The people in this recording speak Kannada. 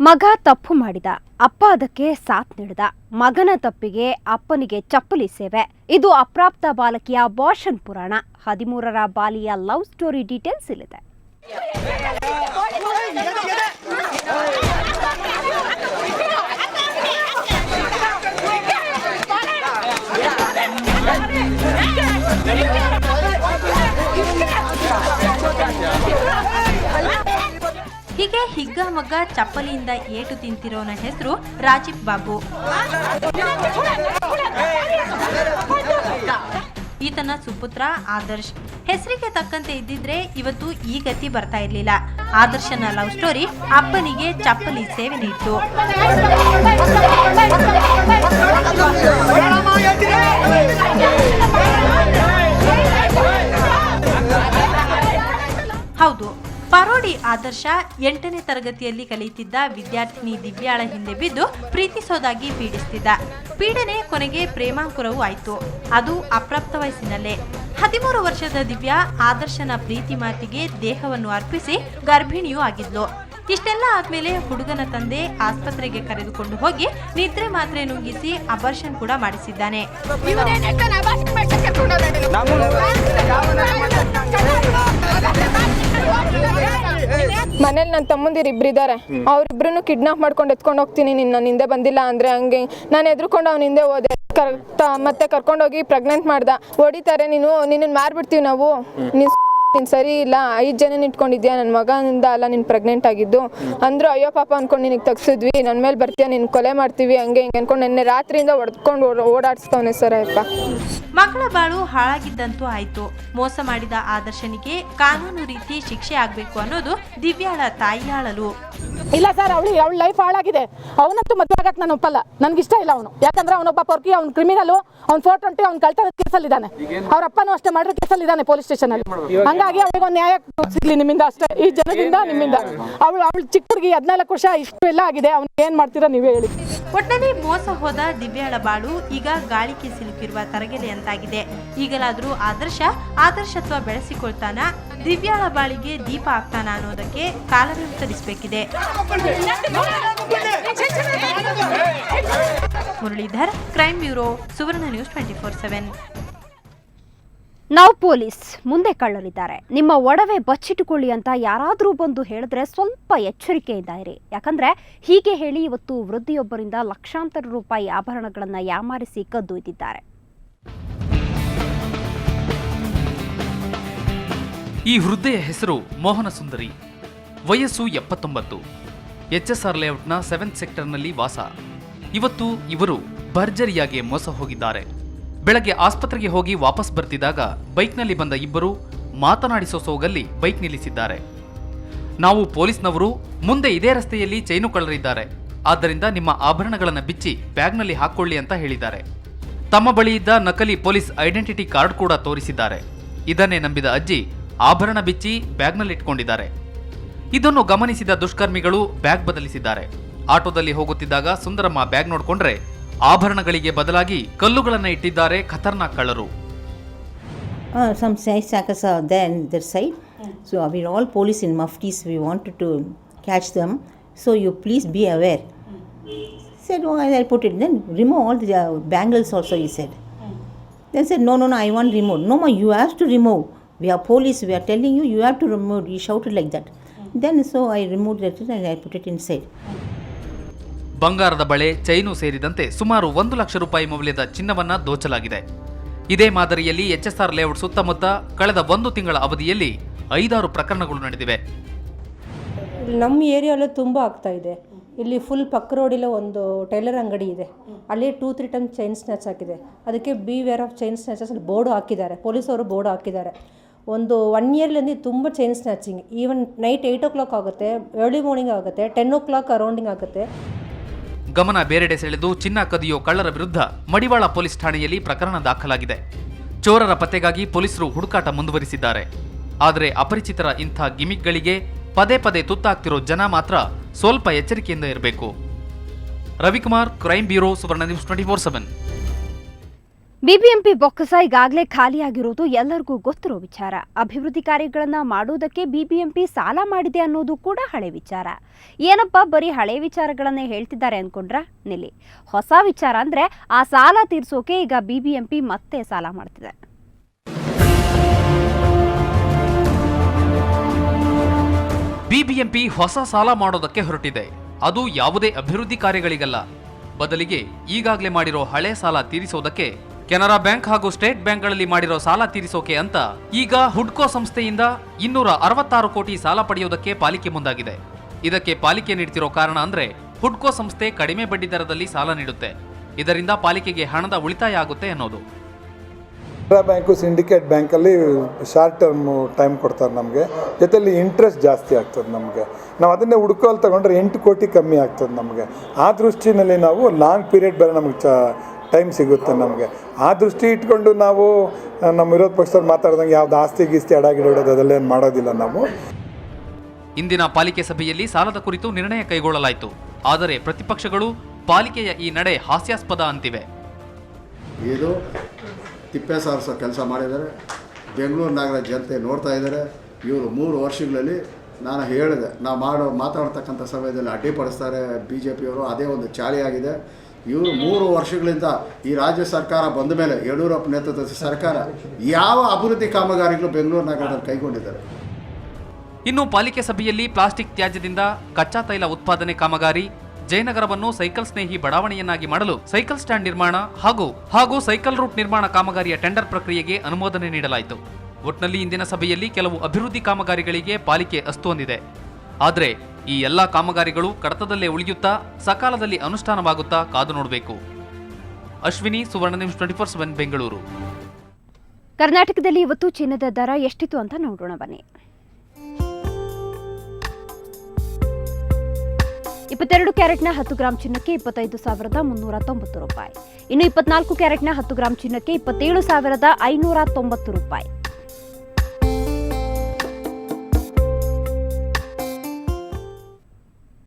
ಮಗ ತಪ್ಪು ಮಾಡಿದ, ಅಪ್ಪ ಅದಕ್ಕೆ ಸಾಥ್ ನೀಡಿದ. ಮಗನ ತಪ್ಪಿಗೆ ಅಪ್ಪನಿಗೆ ಚಪ್ಪಲಿ ಸೇವೆ. ಇದು ಅಪ್ರಾಪ್ತ ಬಾಲಕಿಯ ಅಬಾರ್ಷನ್ ಪುರಾಣ. 13ರ ಬಾಲಿಯ ಲವ್ ಸ್ಟೋರಿ ಡೀಟೇಲ್ಸ್ ಇಲ್ಲಿದೆ. ಹೀಗೆ ಹಿಗ್ಗಮಗ್ಗ ಚಪ್ಪಲಿಯಿಂದ ಏಟು ತಿಂತಿರೋನ ಹೆಸರು ರಾಜೀವ್ ಬಾಬು. ಈತನ ಸುಪುತ್ರ ಆದರ್ಶ್. ಹೆಸರಿಗೆ ತಕ್ಕಂತೆ ಇದ್ದಿದ್ರೆ ಇವತ್ತು ಈ ಗತಿ ಬರ್ತಾ ಇರ್ಲಿಲ್ಲ. ಆದರ್ಶನ ಲವ್ ಸ್ಟೋರಿ ಅಪ್ಪನಿಗೆ ಚಪ್ಪಲಿ ಸೇವೆ ನೀಡಿತು. ಹೌದು, ಪರೋಡಿ ಆದರ್ಶ 8ನೇ ತರಗತಿಯಲ್ಲಿ ಕಲಿಯುತ್ತಿದ್ದ ವಿದ್ಯಾರ್ಥಿನಿ ದಿವ್ಯಾಳ ಹಿಂದೆ ಬಿದ್ದು ಪ್ರೀತಿಸೋದಾಗಿ ಪೀಡಿಸುತ್ತಿದ್ದ. ಪೀಡನೆ ಕೊನೆಗೆ ಪ್ರೇಮಾಂಕುರವೂ ಆಯಿತು. ಅದು ಅಪ್ರಾಪ್ತ ವಯಸ್ಸಿನಲ್ಲೇ. 13 ವರ್ಷದ ದಿವ್ಯಾ ಆದರ್ಶನ ಪ್ರೀತಿ ಮಾತಿಗೆ ದೇಹವನ್ನು ಅರ್ಪಿಸಿ ಗರ್ಭಿಣಿಯೂ ಆಗಿದ್ಲು. ಇಷ್ಟೆಲ್ಲ ಆದ್ಮೇಲೆ ಹುಡುಗನ ತಂದೆ ಆಸ್ಪತ್ರೆಗೆ ಕರೆದುಕೊಂಡು ಹೋಗಿ ನಿದ್ರೆ ಮಾತ್ರೆ ನುಂಗಿಸಿ ಅಬಾರ್ಷನ್ ಕೂಡ ಮಾಡಿಸಿದ್ದಾನೆ. ಮನೇಲಿ ನನ್ನ ತಮ್ಮಂದಿರು ಇಬ್ಬರಿದ್ದಾರೆ. ಅವ್ರಿಬ್ರು ಕಿಡ್ನಾಪ್ ಮಾಡ್ಕೊಂಡು ಎತ್ಕೊಂಡು ಹೋಗ್ತೀನಿ, ನಿನ್ನ ಹಿಂದೆ ಬಂದಿಲ್ಲ ಅಂದ್ರೆ ಹಂಗೆ. ನಾನು ಎದ್ರುಕೊಂಡು ಅವ್ನ ಹಿಂದೆ ಹೋದೆ. ಮತ್ತೆ ಕರ್ಕೊಂಡೋಗಿ ಪ್ರೆಗ್ನೆಂಟ್ ಮಾಡ್ದ. ಹೊಡಿತಾರೆ, ನಿನ್ನ ಮಾರ್ಬಿಡ್ತೀವಿ ನಾವು, ನೀನು ಸರಿ ಇಲ್ಲ, 5 ಜನ ಇಟ್ಕೊಂಡಿದ್ಯಾ, ನನ್ನ ಮಗನಿಂದ ಅಲ್ಲ ನೀನು ಪ್ರೆಗ್ನೆಂಟ್ ಆಗಿದ್ದು ಅಂದ್ರು. ಅಯ್ಯೋ ಪಾಪ ಅನ್ಕೊಂಡು ನಿನಗೆ ತಗ್ಸಿದ್ವಿ, ನನ್ನ ಮೇಲೆ ಬರ್ತೀಯ, ನಿನ್ನ ಕೊಲೆ ಮಾಡ್ತೀವಿ, ಹಂಗೆ ಹಿಂಗೆ ಅನ್ಕೊಂಡು ನಿನ್ನೆ ರಾತ್ರಿಯಿಂದ ಹೊಡೆದ್ಕೊಂಡು ಓಡಾಡಿಸ್ತವನೆ ಸರ್ ಅಪ್ಪ. ಮಕ್ಕಳ ಬಾಳು ಹಾಳಾಗಿದ್ದಂತೂ ಆಯ್ತು. ಮೋಸ ಮಾಡಿದ ಆದರ್ಶನಿಗೆ ಕಾನೂನು ರೀತಿ ಶಿಕ್ಷೆ ಆಗ್ಬೇಕು ಅನ್ನೋದು ದಿವ್ಯಾಳ ತಾಯಿಯಾಳಲು. ಇಲ್ಲ ಸರ್, ಅವಳ ಲೈಫ್ ಹಾಳಾಗಿದೆ. ಅವನಂತೂ ಮದುವೆ ಆಗಕ್ಕೆ ನಾನು ಒಪ್ಪಲ್ಲ. ನನ್ಗಿಷ್ಟ ಇಲ್ಲ ಅವನು. ಯಾಕಂದ್ರೆ ಅವನೊಬ್ಬ ಪೊರ್ಕಿ, ಅವ್ನು ಕ್ರಿಮಿನಲ್, ಅವ್ನು 420, ಅವ್ನು ಕಳ್ತನ ಕೇಸಲ್ಲಿದ್ದಾನೆ. ಅವ್ರ ಅಪ್ಪನೂ ಅಷ್ಟೇ ಮಾಡಿರೋ ಕೇಸಲ್ಲಿದ್ದಾನೆ ಪೊಲೀಸ್ ಸ್ಟೇಷನ್ ಅಲ್ಲಿ. ಹಂಗಾಗಿ ಅವಳಿಗೆ ಒಂದು ನ್ಯಾಯ ಸಿಗ್ಲಿ ನಿಮ್ಮಿಂದ ಅಷ್ಟೇ, ಈ ಜನದಿಂದ ನಿಮ್ಮಿಂದ. ಅವಳು ಚಿಕ್ಕ ಹುಡುಗಿ, 14 ವರ್ಷ, ಇಷ್ಟು ಎಲ್ಲ ಆಗಿದೆ. ಅವ್ನಿಗೆ ಏನ್ ಮಾಡ್ತೀರಾ ನೀವೇ ಹೇಳಿ. ಒಟ್ಟಿನಲ್ಲಿ ಮೋಸ ಹೋದ ದಿವ್ಯಾಳ ಬಾಳು ಈಗ ಗಾಳಿಗೆ ಸಿಲುಕಿರುವ ತರಗೆಲೆ ಅಂತಾಗಿದೆ. ಈಗಲಾದ್ರೂ ಆದರ್ಶತ್ವ ಬೆಳೆಸಿಕೊಳ್ತಾನ, ದಿವ್ಯಾಳ ಬಾಳಿಗೆ ದೀಪ ಆಗ್ತಾನ ಅನ್ನೋದಕ್ಕೆ ಕಾಲವೇ ಉತ್ತರಿಸಬೇಕಿದೆ. ಮುರಳೀಧರ್, ಕ್ರೈಮ್ ಬ್ಯೂರೋ, ಸುವರ್ಣ ನ್ಯೂಸ್ 24/7. ನಾವು ಪೊಲೀಸ್, ಮುಂದೆ ಕಳ್ಳರಿದ್ದಾರೆ, ನಿಮ್ಮ ಒಡವೆ ಬಚ್ಚಿಟ್ಟುಕೊಳ್ಳಿ ಅಂತ ಯಾರಾದರೂ ಬಂದು ಹೇಳಿದ್ರೆ ಸ್ವಲ್ಪ ಎಚ್ಚರಿಕೆಯಿಂದ ಇರಿ. ಯಾಕಂದ್ರೆ ಹೀಗೆ ಹೇಳಿ ಇವತ್ತು ವೃದ್ಧಿಯೊಬ್ಬರಿಂದ ಲಕ್ಷಾಂತರ ರೂಪಾಯಿ ಆಭರಣಗಳನ್ನು ಯಾಮಾರಿಸಿ ಕದ್ದೊಯ್ದಿದ್ದಾರೆ. ಈ ವೃದ್ಧೆಯ ಹೆಸರು ಮೋಹನ ಸುಂದರಿ. ವಯಸ್ಸು 79. HSR ಲೇಔಟ್ನ 7th ಸೆಕ್ಟರ್ನಲ್ಲಿ ವಾಸ. ಇವತ್ತು ಇವರು ಭರ್ಜರಿಯಾಗಿ ಮೋಸ ಹೋಗಿದ್ದಾರೆ. ಬೆಳಗ್ಗೆ ಆಸ್ಪತ್ರೆಗೆ ಹೋಗಿ ವಾಪಸ್ ಬರ್ತಿದ್ದಾಗ ಬೈಕ್ನಲ್ಲಿ ಬಂದ ಇಬ್ಬರು ಮಾತನಾಡಿಸೋ ಸೋಗಲ್ಲಿ ಬೈಕ್ ನಿಲ್ಲಿಸಿದ್ದಾರೆ. ನಾವು ಪೊಲೀಸ್ನವರು, ಮುಂದೆ ಇದೇ ರಸ್ತೆಯಲ್ಲಿ ಚೈನು ಕಳ್ಳರಿದ್ದಾರೆ, ಆದ್ದರಿಂದ ನಿಮ್ಮ ಆಭರಣಗಳನ್ನು ಬಿಚ್ಚಿ ಬ್ಯಾಗ್ನಲ್ಲಿ ಹಾಕೊಳ್ಳಿ ಅಂತ ಹೇಳಿದ್ದಾರೆ. ತಮ್ಮ ಬಳಿ ಇದ್ದ ನಕಲಿ ಪೊಲೀಸ್ ಐಡೆಂಟಿಟಿ ಕಾರ್ಡ್ ಕೂಡ ತೋರಿಸಿದ್ದಾರೆ. ಇದನ್ನೇ ನಂಬಿದ ಅಜ್ಜಿ ಆಭರಣ ಬಿಚ್ಚಿ ಬ್ಯಾಗ್ನಲ್ಲಿ ಇಟ್ಕೊಂಡಿದ್ದಾರೆ. ಇದನ್ನು ಗಮನಿಸಿದ ದುಷ್ಕರ್ಮಿಗಳು ಬ್ಯಾಗ್ ಬದಲಿಸಿದ್ದಾರೆ. ಆಟೋದಲ್ಲಿ ಹೋಗುತ್ತಿದ್ದಾಗ ಸುಂದರಮ್ಮ ಬ್ಯಾಗ್ ನೋಡ್ಕೊಂಡ್ರೆ ಆಭರಣಗಳಿಗೆ ಬದಲಾಗಿ ಕಲ್ಲುಗಳನ್ನು ಇಟ್ಟಿದ್ದಾರೆ ಖತರ್ನಾಕ್ ಕಳ್ಳರು. Some sackers are there on their side. So we're all police in muftis. We wanted to catch them. So you please be aware. Said, oh, I'll put it. Then remove all the bangles also, he said. Then said, no, I want remove. No, ma, you have to remove. We are police. We are telling you, you have to remove. He shouted like that. Then so I removed it and I put it inside. ಬಂಗಾರದ ಬಳೆ, ಚೈನು ಸೇರಿದಂತೆ ಸುಮಾರು 1 ಲಕ್ಷ ರೂಪಾಯಿ ಮೌಲ್ಯದ ಚಿನ್ನವನ್ನ ದೋಚಲಾಗಿದೆ. ಇದೇ ಮಾದರಿಯಲ್ಲಿ HSR ಲೇಔಟ್ ಸುತ್ತಮುತ್ತ ಕಳೆದ 1 ತಿಂಗಳ ಅವಧಿಯಲ್ಲಿ 5-6 ಪ್ರಕರಣಗಳು ನಡೆದಿವೆ. ನಮ್ಮ ಏರಿಯಾಲ್ಲೂ ತುಂಬ ಆಗ್ತಾ ಇದೆ. ಇಲ್ಲಿ ಫುಲ್ ಪಕ್ಕ ರೋಡಿಲ್ಲ ಒಂದು ಟೈಲರ್ ಅಂಗಡಿ ಇದೆ, ಅಲ್ಲಿ 2-3 ಟೈಮ್ ಚೈನ್ ಸ್ನ್ಯಾಚ್ ಆಗಿದೆ. ಅದಕ್ಕೆ ಬಿ ವೇರ್ ಆಫ್ ಚೈನ್ ಸ್ನ್ಯಾಚಸ್ ಅಲ್ಲಿ ಬೋರ್ಡು ಹಾಕಿದ್ದಾರೆ, ಪೊಲೀಸವರು ಬೋರ್ಡು ಹಾಕಿದ್ದಾರೆ. ಒಂದು 1 ಇಯರ್ಲಿಂದ ತುಂಬ chain snatching. Even night 8 o'clock ಆಗುತ್ತೆ, ಅರ್ಲಿ ಮಾರ್ನಿಂಗ್ ಆಗುತ್ತೆ, 10 o'clock ಅರೌಂಡಿಂಗ್ ಆಗುತ್ತೆ. ಗಮನ ಬೇರೆಡೆ ಸೆಳೆದು ಚಿನ್ನ ಕದಿಯೋ ಕಳ್ಳರ ವಿರುದ್ಧ ಮಡಿವಾಳ ಪೊಲೀಸ್ ಠಾಣೆಯಲ್ಲಿ ಪ್ರಕರಣ ದಾಖಲಾಗಿದೆ. ಚೋರರ ಪತ್ತೆಗಾಗಿ ಪೊಲೀಸರು ಹುಡುಕಾಟ ಮುಂದುವರಿಸಿದ್ದಾರೆ. ಆದರೆ ಅಪರಿಚಿತರ ಇಂಥ ಗಿಮಿಕ್ಗಳಿಗೆ ಪದೇ ಪದೇ ತುತ್ತಾಗ್ತಿರೋ ಜನ ಮಾತ್ರ ಸ್ವಲ್ಪ ಎಚ್ಚರಿಕೆಯಿಂದ ಇರಬೇಕು. ರವಿಕುಮಾರ್, ಕ್ರೈಮ್ ಬ್ಯೂರೋ, ಸುವರ್ಣ ನ್ಯೂಸ್ 24/7. ಬಿಬಿಎಂಪಿ ಬೊಕ್ಕಸ ಈಗಾಗಲೇ ಖಾಲಿಯಾಗಿರೋದು ಎಲ್ಲರಿಗೂ ಗೊತ್ತಿರೋ ವಿಚಾರ. ಅಭಿವೃದ್ಧಿ ಕಾರ್ಯಗಳನ್ನ ಮಾಡುವುದಕ್ಕೆ ಬಿಬಿಎಂಪಿ ಸಾಲ ಮಾಡಿದೆ ಅನ್ನೋದು ಕೂಡ ಹಳೆ ವಿಚಾರ. ಏನಪ್ಪ ಬರೀ ಹಳೆ ವಿಚಾರಗಳನ್ನೇ ಹೇಳ್ತಿದ್ದಾರೆ ಅನ್ಕೊಂಡ್ರ? ನಿಲ್ಲಿ, ಹೊಸ ವಿಚಾರ ಅಂದ್ರೆ ಆ ಸಾಲ ತೀರ್ಸೋಕೆ ಈಗ ಬಿಬಿಎಂಪಿ ಮತ್ತೆ ಸಾಲ ಮಾಡ್ತಿದೆ. ಬಿಬಿಎಂಪಿ ಹೊಸ ಸಾಲ ಮಾಡೋದಕ್ಕೆ ಹೊರಟಿದೆ. ಅದು ಯಾವುದೇ ಅಭಿವೃದ್ಧಿ ಕಾರ್ಯಗಳಿಗಲ್ಲ, ಬದಲಿಗೆ ಈಗಾಗಲೇ ಮಾಡಿರೋ ಹಳೆ ಸಾಲ ತೀರಿಸೋದಕ್ಕೆ ಕೆನರಾ ಬ್ಯಾಂಕ್ ಹಾಗೂ ಸ್ಟೇಟ್ ಬ್ಯಾಂಕ್ಗಳಲ್ಲಿ ಮಾಡಿರೋ ಸಾಲ ತೀರಿಸೋಕೆ ಅಂತ ಈಗ ಹುಡ್ಕೋ ಸಂಸ್ಥೆಯಿಂದ 266 ಕೋಟಿ ಸಾಲ ಪಡೆಯೋದಕ್ಕೆ ಪಾಲಿಕೆ ಮುಂದಾಗಿದೆ. ಇದಕ್ಕೆ ಪಾಲಿಕೆ ನೀಡ್ತಿರೋ ಕಾರಣ ಅಂದ್ರೆ ಹುಡ್ಕೋ ಸಂಸ್ಥೆ ಕಡಿಮೆ ಬಡ್ಡಿ ದರದಲ್ಲಿ ಸಾಲ ನೀಡುತ್ತೆ. ಇದರಿಂದ ಪಾಲಿಕೆಗೆ ಹಣದ ಉಳಿತಾಯ ಆಗುತ್ತೆ ಅನ್ನೋದು. ಕೆನರಾ ಬ್ಯಾಂಕು ಸಿಂಡಿಕೇಟ್ ಬ್ಯಾಂಕಲ್ಲಿ ಶಾರ್ಟ್ ಟರ್ಮ್ ಟೈಮ್ ಕೊಡ್ತಾರೆ ನಮಗೆ, ಜೊತೆಯಲ್ಲಿ ಇಂಟ್ರೆಸ್ಟ್ ಜಾಸ್ತಿ ಆಗ್ತದೆ ನಮಗೆ. ನಾವು ಅದನ್ನೇ ಹುಡ್ಕೋಲ್ಲಿ ತಗೊಂಡ್ರೆ 8 ಕೋಟಿ ಕಮ್ಮಿ ಆಗ್ತದೆ ನಮಗೆ. ಆ ದೃಷ್ಟಿನಲ್ಲಿ ನಾವು ಲಾಂಗ್ ಪೀರಿಯಡ್ ಬೇರೆ ನಮಗೆ ಟೈಮ್ ಸಿಗುತ್ತೆ ನಮಗೆ. ಆ ದೃಷ್ಟಿ ಇಟ್ಕೊಂಡು ನಾವು ನಮ್ಮ ವಿರೋಧ ಪಕ್ಷದವ್ರು ಮಾತಾಡ್ದಂಗೆ ಯಾವ್ದು ಆಸ್ತಿ ಗೀಸ್ತಿ ಅಡಗಿಡೋದು ಅದೆಲ್ಲೇನು ಮಾಡೋದಿಲ್ಲ ನಾವು. ಇಂದಿನ ಪಾಲಿಕೆ ಸಭೆಯಲ್ಲಿ ಸಾಲದ ಕುರಿತು ನಿರ್ಣಯ ಕೈಗೊಳ್ಳಲಾಯಿತು. ಆದರೆ ಪ್ರತಿಪಕ್ಷಗಳು ಪಾಲಿಕೆಯ ಈ ನಡೆ ಹಾಸ್ಯಾಸ್ಪದ ಅಂತಿವೆ. ಇದು ತಿಪ್ಪೆ ಸಾರಿಸೋ ಕೆಲಸ ಮಾಡಿದ್ದಾರೆ. ಬೆಂಗಳೂರು ನಗರ ಜನತೆ ನೋಡ್ತಾ ಇದ್ದಾರೆ. ಇವರು 3 ವರ್ಷಗಳಲ್ಲಿ ನಾನು ಹೇಳಿದೆ, ನಾವು ಮಾತಾಡ್ತಕ್ಕಂಥ ಸಮಯದಲ್ಲಿ ಅಡ್ಡಿಪಡಿಸ್ತಾರೆ BJPಯವರು. ಅದೇ ಒಂದು ಚಾಳಿಯಾಗಿದೆ. ಇವರು 3 ವರ್ಷಗಳಿಂದ ಈ ರಾಜ್ಯ ಸರ್ಕಾರ ಬಂದ ಮೇಲೆ ಯಡಿಯೂರಪ್ಪ ನೇತೃತ್ವದ ಸರ್ಕಾರ ಯಾವ ಅಭಿವೃದ್ಧಿ ಕಾಮಗಾರಿಗಳು ಬೆಂಗಳೂರು ನಗರದಲ್ಲಿ ಕೈಗೊಂಡಿದ್ದಾರೆ. ಇನ್ನು ಪಾಲಿಕೆ ಸಭೆಯಲ್ಲಿ ಪ್ಲಾಸ್ಟಿಕ್ ತ್ಯಾಜ್ಯದಿಂದ ಕಚ್ಚಾ ತೈಲ ಉತ್ಪಾದನೆ ಕಾಮಗಾರಿ, ಜಯನಗರವನ್ನು ಸೈಕಲ್ ಸ್ನೇಹಿ ಬಡಾವಣೆಯನ್ನಾಗಿ ಮಾಡಲು ಸೈಕಲ್ ಸ್ಟ್ಯಾಂಡ್ ನಿರ್ಮಾಣ ಹಾಗೂ ಸೈಕಲ್ ರೂಟ್ ನಿರ್ಮಾಣ ಕಾಮಗಾರಿಯ ಟೆಂಡರ್ ಪ್ರಕ್ರಿಯೆಗೆ ಅನುಮೋದನೆ ನೀಡಲಾಯಿತು. ಒಟ್ನಲ್ಲಿ ಇಂದಿನ ಸಭೆಯಲ್ಲಿ ಕೆಲವು ಅಭಿವೃದ್ಧಿ ಕಾಮಗಾರಿಗಳಿಗೆ ಪಾಲಿಕೆ ಅಸ್ತು ಹೊಂದಿದೆ. ಆದರೆ ಈ ಎಲ್ಲಾ ಕಾಮಗಾರಿಗಳು ಕಡತದಲ್ಲೇ ಉಳಿಯುತ್ತಾ ಸಕಾಲದಲ್ಲಿ ಅನುಷ್ಠಾನವಾಗುತ್ತಾ ಕಾದು ನೋಡಬೇಕು. ಅಶ್ವಿನಿ, ಸುವರ್ಣ ನ್ಯೂಸ್ 24/7 ಬೆಂಗಳೂರು. ಕರ್ನಾಟಕದಲ್ಲಿ ಇವತ್ತು ಚಿನ್ನದ ದರ ಎಷ್ಟಿತ್ತು ಅಂತ ನೋಡೋಣ ಬನ್ನಿ. 22 ಕ್ಯಾರೆಟ್ನ 10 ಗ್ರಾಂ ಚಿನ್ನಕ್ಕೆ 25,390 ರೂಪಾಯಿ. ಇನ್ನು 24 ಕ್ಯಾರೆಟ್ನ 10 ಗ್ರಾಂ ಚಿನ್ನಕ್ಕೆ 27,590 ರೂಪಾಯಿ.